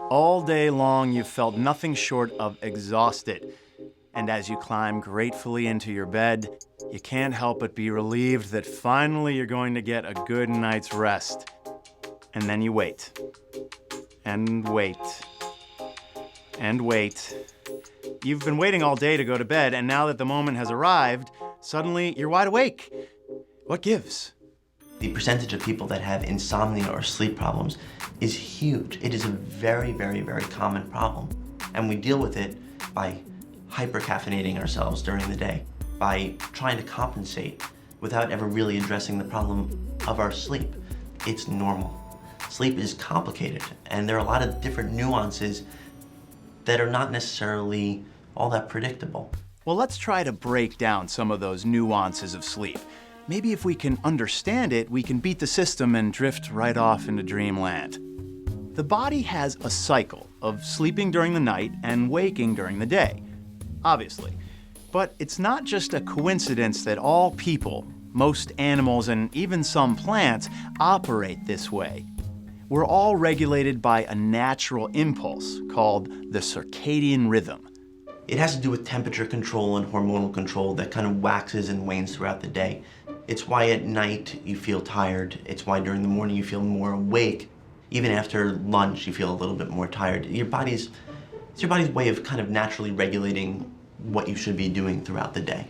All day long, you've felt nothing short of exhausted. And as you climb gratefully into your bed, you can't help but be relieved that finally you're going to get a good night's rest. And then you wait. And wait. And wait. You've been waiting all day to go to bed, and now that the moment has arrived, suddenly you're wide awake. What gives? The percentage of people that have insomnia or sleep problems is huge. It is a very, very, very common problem. And we deal with it by hypercaffeinating ourselves during the day, by trying to compensate without ever really addressing the problem of our sleep. It's normal. Sleep is complicated, and there are a lot of different nuances that are not necessarily all that predictable. Well, let's try to break down some of those nuances of sleep. Maybe if we can understand it, we can beat the system and drift right off into dreamland. The body has a cycle of sleeping during the night and waking during the day, obviously. But it's not just a coincidence that all people, most animals, and even some plants operate this way. We're all regulated by a natural impulse called the circadian rhythm. It has to do with temperature control and hormonal control that kind of waxes and wanes throughout the day. It's why at night you feel tired. It's why during the morning you feel more awake. Even after lunch you feel a little bit more tired. It's your body's way of kind of naturally regulating what you should be doing throughout the day.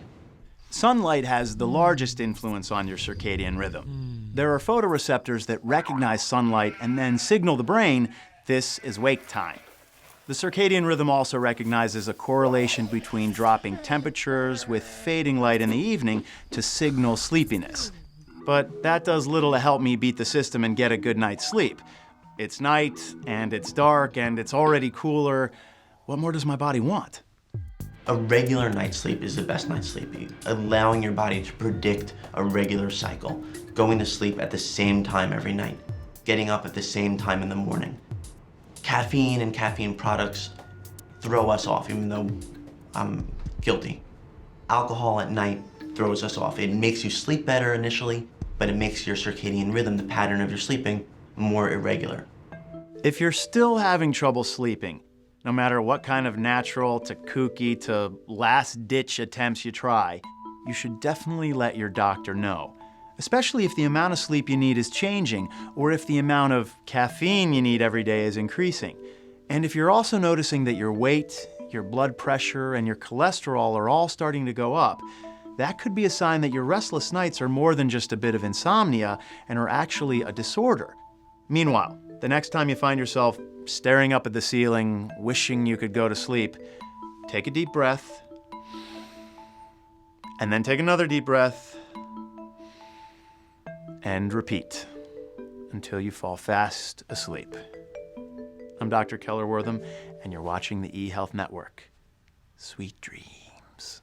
Sunlight has the largest influence on your circadian rhythm. There are photoreceptors that recognize sunlight and then signal the brain, this is wake time. The circadian rhythm also recognizes a correlation between dropping temperatures with fading light in the evening to signal sleepiness. But that does little to help me beat the system and get a good night's sleep. It's night, and it's dark, and it's already cooler. What more does my body want? A regular night's sleep is the best night's sleep, allowing your body to predict a regular cycle, going to sleep at the same time every night, getting up at the same time in the morning. Caffeine and caffeine products throw us off, even though I'm guilty. Alcohol at night throws us off. It makes you sleep better initially, but it makes your circadian rhythm, the pattern of your sleeping, more irregular. If you're still having trouble sleeping, no matter what kind of natural to kooky to last-ditch attempts you try, you should definitely let your doctor know. Especially if the amount of sleep you need is changing, or if the amount of caffeine you need every day is increasing. And if you're also noticing that your weight, your blood pressure, and your cholesterol are all starting to go up, that could be a sign that your restless nights are more than just a bit of insomnia and are actually a disorder. Meanwhile, the next time you find yourself staring up at the ceiling, wishing you could go to sleep, take a deep breath, and then take another deep breath, and repeat until you fall fast asleep. I'm Dr. Keller Wortham, and you're watching the eHealth Network. Sweet dreams.